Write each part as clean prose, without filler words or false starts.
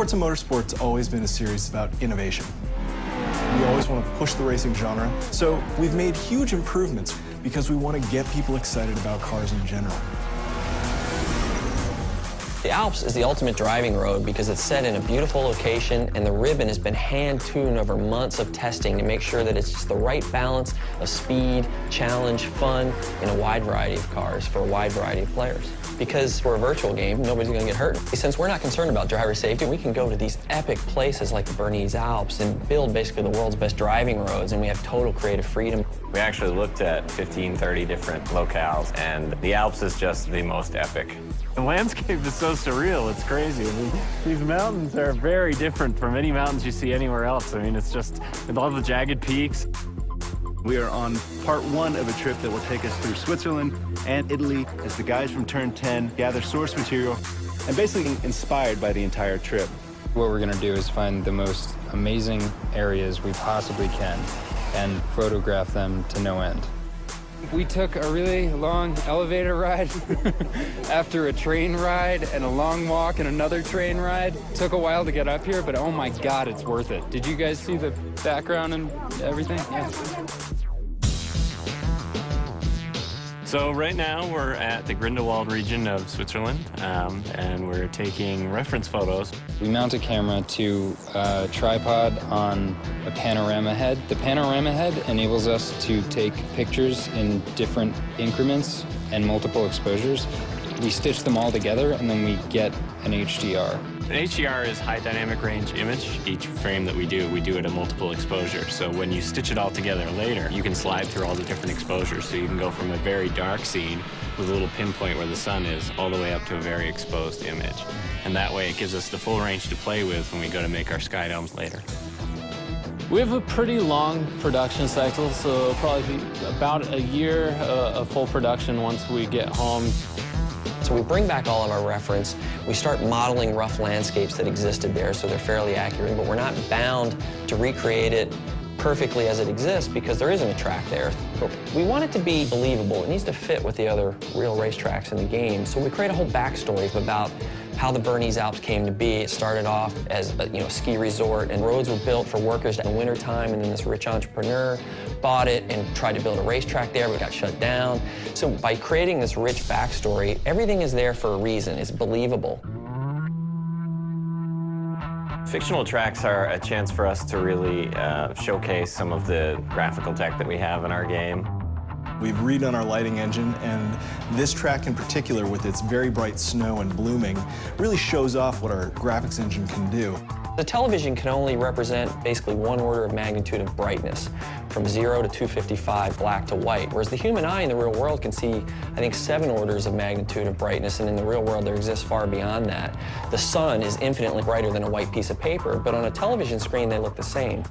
Forza Motorsport's always been a series about innovation. We always want to push the racing genre, so we've made huge improvements because we want to get people excited about cars in general. The Alps is the ultimate driving road because it's set in a beautiful location and the ribbon has been hand-tuned over months of testing to make sure that it's just the right balance of speed, challenge, fun in a wide variety of cars for a wide variety of players. Because we're a virtual game, nobody's going to get hurt. Since we're not concerned about driver safety, we can go to these epic places like the Bernese Alps and build basically the world's best driving roads, and we have total creative freedom. We actually looked at 15, 30 different locales, and the Alps is just the most epic. The landscape is so surreal, it's crazy. I mean, these mountains are very different from any mountains you see anywhere else. I mean, it's just, with all the jagged peaks. We are on part one of a trip that will take us through Switzerland and Italy as the guys from Turn 10 gather source material and basically inspired by the entire trip. What we're gonna do is find the most amazing areas we possibly can and photograph them to no end. We took a really long elevator ride after a train ride and a long walk and another train ride. Took a while to get up here, but oh my God, it's worth it. Did you guys see the background and everything? Yeah. So right now we're at the Grindelwald region of Switzerland, and we're taking reference photos. We mount a camera to a tripod on a panorama head. The panorama head enables us to take pictures in different increments and multiple exposures. We stitch them all together and then we get an HDR. An HDR is high dynamic range image. Each frame that we do it at multiple exposure. So when you stitch it all together later, you can slide through all the different exposures. So you can go from a very dark scene with a little pinpoint where the sun is all the way up to a very exposed image. And that way it gives us the full range to play with when we go to make our sky domes later. We have a pretty long production cycle, so it'll probably be about a year of full production once we get home. So we bring back all of our reference, we start modeling rough landscapes that existed there so they're fairly accurate, but we're not bound to recreate it perfectly as it exists because there isn't a track there. But we want it to be believable. It needs to fit with the other real racetracks in the game. So we create a whole backstory about how the Bernese Alps came to be. It started off as a ski resort, and roads were built for workers in the wintertime, and then this rich entrepreneur bought it and tried to build a racetrack there, but got shut down. So by creating this rich backstory, everything is there for a reason. It's believable. Fictional tracks are a chance for us to really showcase some of the graphical tech that we have in our game. We've redone our lighting engine, and this track in particular, with its very bright snow and blooming, really shows off what our graphics engine can do. The television can only represent basically one order of magnitude of brightness, from 0 to 255, black to white, whereas the human eye in the real world can see, I think, 7 orders of magnitude of brightness, and in the real world there exists far beyond that. The sun is infinitely brighter than a white piece of paper, but on a television screen they look the same.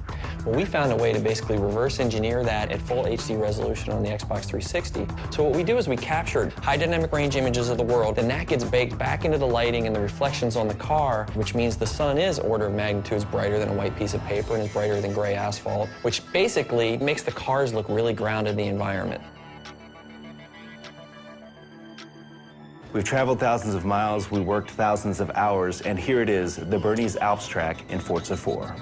Well, we found a way to basically reverse engineer that at full HD resolution on the Xbox 360. So what we do is we captured high dynamic range images of the world, and that gets baked back into the lighting and the reflections on the car, which means the sun is order of magnitudes brighter than a white piece of paper and is brighter than gray asphalt, which basically makes the cars look really grounded in the environment. We've traveled thousands of miles, we worked thousands of hours, and here it is, the Bernese Alps track in Forza 4.